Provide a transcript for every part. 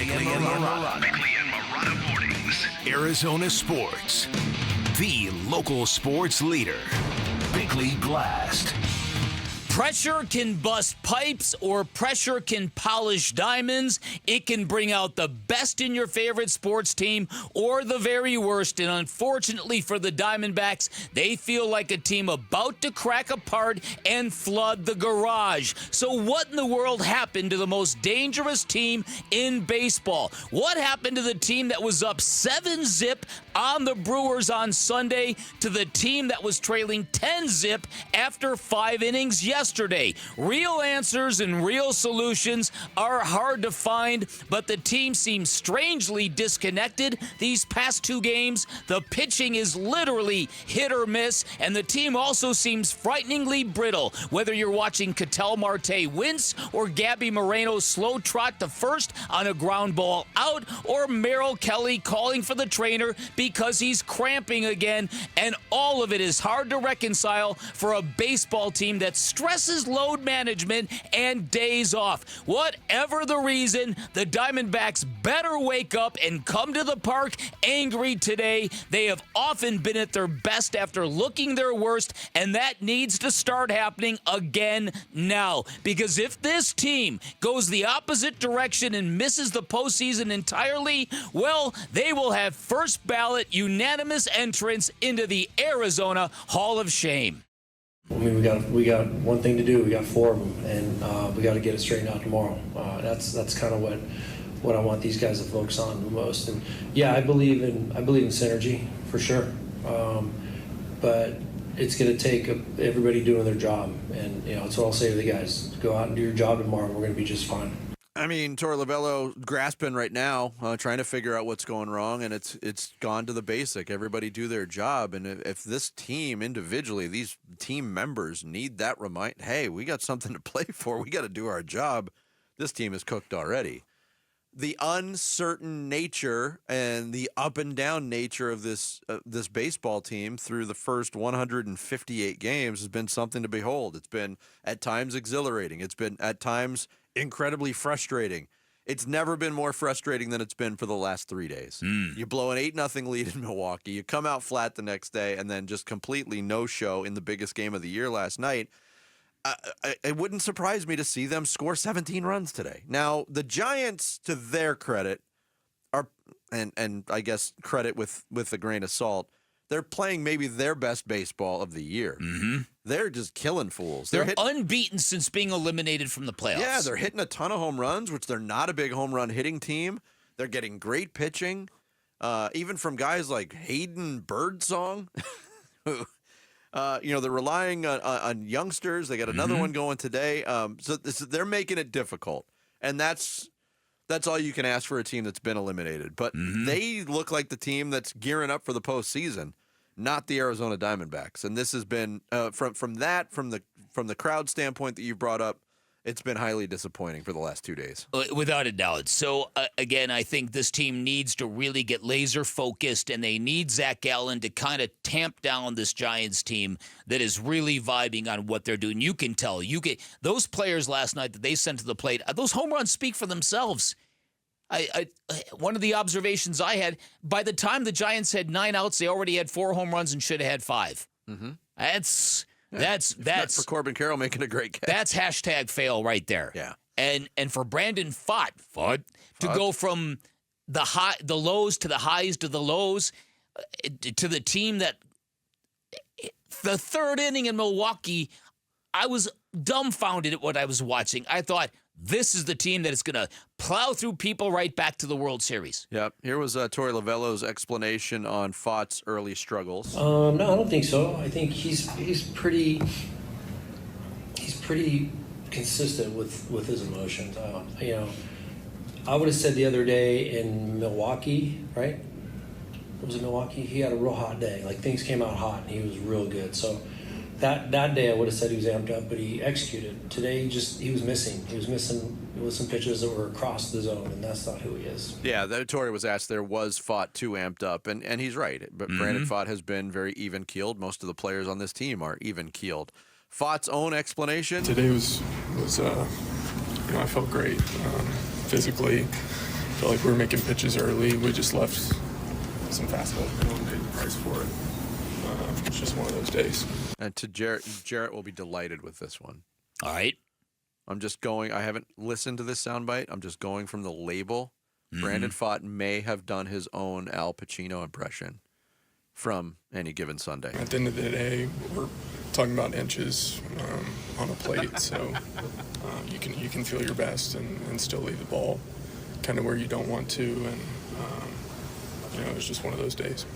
Bickley and Marotta Mornings. Arizona Sports, the local sports leader. Bickley Blast. Pressure can bust pipes or pressure can polish diamonds. It can bring out the best in your favorite sports team or the very worst. And unfortunately for the Diamondbacks, they feel like a team about to crack apart and flood the garage. So what in the world happened to the most dangerous team in baseball? What happened to the team that was up 7-0 on the Brewers on Sunday to the team that was trailing 10-0 after 5 innings yesterday? Real answers and real solutions are hard to find, but the team seems strangely disconnected these past 2 games. The pitching is literally hit or miss, and the team also seems frighteningly brittle. Whether you're watching Ketel Marte wince or Gabby Moreno's slow trot to first on a ground ball out, or Merrill Kelly calling for the trainer because he's cramping again, and all of it is hard to reconcile for a baseball team that stresses load management and days off. Whatever the reason, the Diamondbacks better wake up and come to the park angry today. They have often been at their best after looking their worst, and that needs to start happening again now. Because if this team goes the opposite direction and misses the postseason entirely, well, they will have first ballot unanimous entrance into the Arizona Hall of Shame. I mean, we got one thing to do. We got 4 of them, and we got to get it straightened out tomorrow. That's kind of what I want these guys to focus on the most. And yeah, I believe in synergy for sure, but it's going to take everybody doing their job. And that's what I'll say to the guys: go out and do your job tomorrow. We're going to be just fine. I mean, Torey Lovullo grasping right now, trying to figure out what's going wrong, and it's gone to the basic. Everybody do their job, and if this team individually, these team members need that reminder, hey, we got something to play for. We got to do our job. This team is cooked already. The uncertain nature and the up and down nature of this baseball team through the first 158 games has been something to behold. It's been at times exhilarating. It's been at times incredibly frustrating. It's never been more frustrating than it's been for the last 3 days. You blow an 8-0 lead in Milwaukee, you come out flat the next day, and then just completely no-show in the biggest game of the year last night. It wouldn't surprise me to see them score 17 runs today. Now, the Giants, to their credit, are, and I guess credit with a grain of salt, they're playing maybe their best baseball of the year. Mm-hmm. They're just killing fools. They're unbeaten since being eliminated from the playoffs. Yeah, they're hitting a ton of home runs, which they're not a big home run hitting team. They're getting great pitching, even from guys like Hayden Birdsong. They're relying on youngsters. They got another one going today. So they're making it difficult, and that's all you can ask for a team that's been eliminated. But they look like the team that's gearing up for the postseason, not the Arizona Diamondbacks. And this has been from the crowd standpoint that you brought up, it's been highly disappointing for the last 2 days. Without a doubt. So, again, I think this team needs to really get laser focused, and they need Zach Gallen to kind of tamp down this Giants team that is really vibing on what they're doing. You can tell. Those players last night that they sent to the plate, those home runs speak for themselves. One of the observations I had, by the time the Giants had 9 outs, they already had 4 home runs and should have had 5. Mm-hmm. That's for Corbin Carroll making a great catch. That's hashtag fail right there. Yeah. And for Brandon Pfaadt to go from the lows to the highs to the lows to the team that the 3rd inning in Milwaukee, I was dumbfounded at what I was watching. I thought, this is the team that is going to plow through people right back to the World Series. Yep. Here was Torey Lovullo's explanation on Pfaadt's early struggles. No, I don't think so. I think he's pretty consistent with his emotions. I would have said the other day in Milwaukee, right? Was it Milwaukee? He had a real hot day. Like, things came out hot, and he was real good. So that day I would have said he was amped up, but he executed. Today, he was missing. He was missing with some pitches that were across the zone, and that's not who he is. Yeah, Torey was asked, there was Pfaadt too amped up, and he's right. But Brandon Pfaadt has been very even-keeled. Most of the players on this team are even-keeled. Pfaadt's own explanation. Today was I felt great physically. felt like we were making pitches early. We just left some fastballs and paid the price for it. It's just one of those days. And to Jarrett will be delighted with this one. All right. I'm just going. I haven't listened to this soundbite. I'm just going from the label. Brandon Pfaadt may have done his own Al Pacino impression from Any Given Sunday. At the end of the day, we're talking about inches on a plate, so you can feel your best and still leave the ball kind of where you don't want to, and it's just one of those days.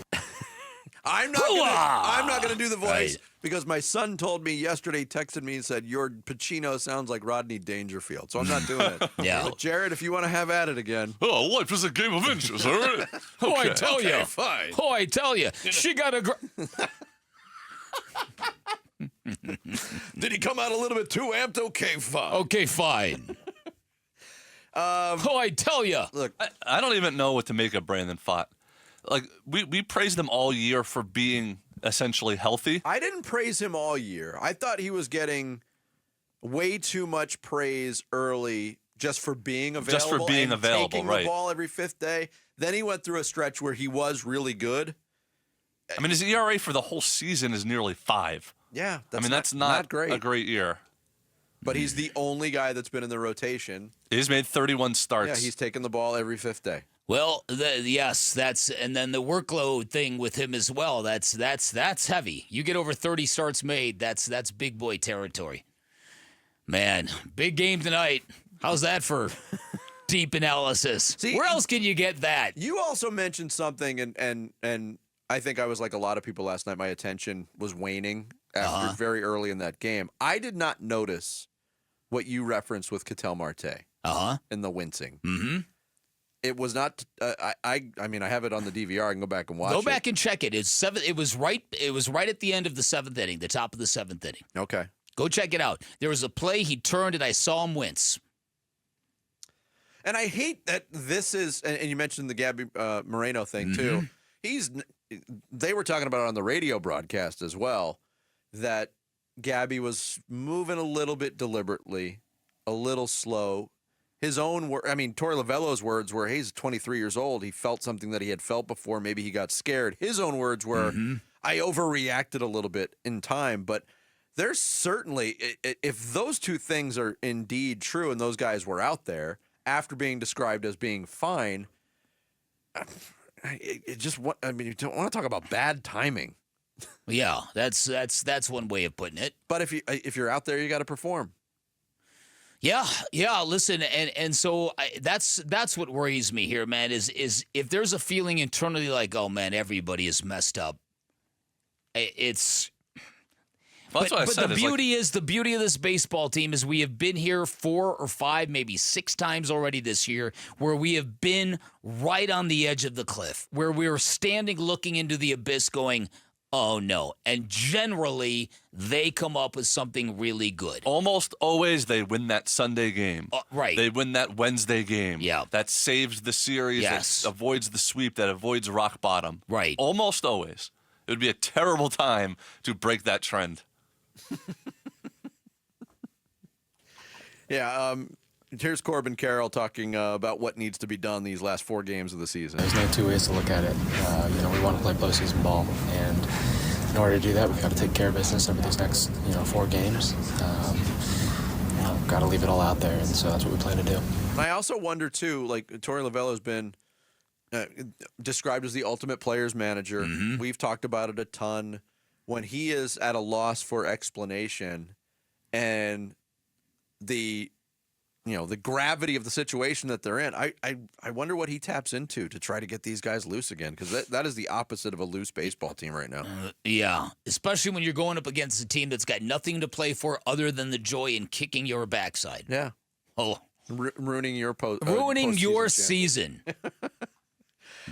I'm not gonna do the voice because my son told me yesterday, texted me and said your Pacino sounds like Rodney Dangerfield, so I'm not doing it. Yeah. But Jared, if you want to have at it again. Oh, life is a game of inches, all right? I tell you. Fine. I tell you. She got a... Did he come out a little bit too amped? Okay, fine. Okay, fine. I tell you. Look, I don't even know what to make of Brandon Pfaadt. Like, we praised him all year for being essentially healthy. I didn't praise him all year. I thought he was getting way too much praise early just for being available. Just for being and available, taking right. the ball every fifth day. Then he went through a stretch where he was really good. I mean, his ERA for the whole season is nearly 5. Yeah, That's not great. a great year. But he's the only guy that's been in the rotation. He's made 31 starts. Yeah, he's taken the ball every fifth day. Well, yes, that's, and then the workload thing with him as well. That's heavy. You get over 30 starts made. That's big boy territory. Man, big game tonight. How's that for deep analysis? See, where else can you get that? You also mentioned something, and I think I was like a lot of people last night. My attention was waning after very early in that game. I did not notice what you referenced with Ketel Marte in the wincing. Mm-hmm. It was not. I mean, I have it on the DVR. I can go back and watch it. Go back and check it. It was right at the end of the 7th inning, the top of the 7th inning. Okay. Go check it out. There was a play he turned, and I saw him wince. And I hate that this is. And you mentioned the Gabby Moreno thing too. They were talking about it on the radio broadcast as well. That Gabby was moving a little bit deliberately, a little slow. His own word, I mean, Torey Lovello's words were, he's 23 years old. He felt something that he had felt before. Maybe he got scared. His own words were, I overreacted a little bit in time. But there's certainly, if those two things are indeed true and those guys were out there after being described as being fine, you don't want to talk about bad timing. Yeah, that's one way of putting it. But if you're out there, you got to perform. Yeah. Listen, and so that's what worries me here, man. Is if there's a feeling internally like, oh man, everybody is messed up. It's. Well, but the beauty of this baseball team is we have been here 4 or 5, maybe 6 times already this year, where we have been right on the edge of the cliff, where we're standing looking into the abyss, going, oh, no. And generally, they come up with something really good. Almost always they win that Sunday game. Right. They win that Wednesday game. Yeah. That saves the series. Yes. That avoids the sweep. That avoids rock bottom. Right. Almost always. It would be a terrible time to break that trend. Yeah. Here's Corbin Carroll talking about what needs to be done these last 4 games of the season. There's no two ways to look at it. We want to play postseason ball, and in order to do that, we've got to take care of business over these next, 4 games. Got to leave it all out there, and so that's what we plan to do. I also wonder too, like Torey Lovello's been described as the ultimate players manager. Mm-hmm. We've talked about it a ton. When he is at a loss for explanation, and the gravity of the situation that they're in, I wonder what he taps into to try to get these guys loose again, because that is the opposite of a loose baseball team right now. Yeah, especially when you're going up against a team that's got nothing to play for other than the joy in kicking your backside. Yeah. Oh, ruining your ruining your season.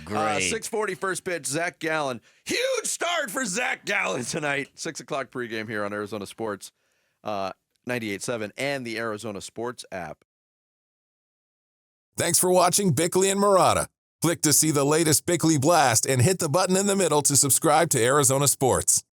Great. 6:40 first pitch, Zach Gallen. Huge start for Zach Gallen tonight. 6 o'clock pregame here on Arizona Sports. 98.7 and the Arizona Sports app. Thanks for watching Bickley and Marotta. Click to see the latest Bickley Blast and hit the button in the middle to subscribe to Arizona Sports.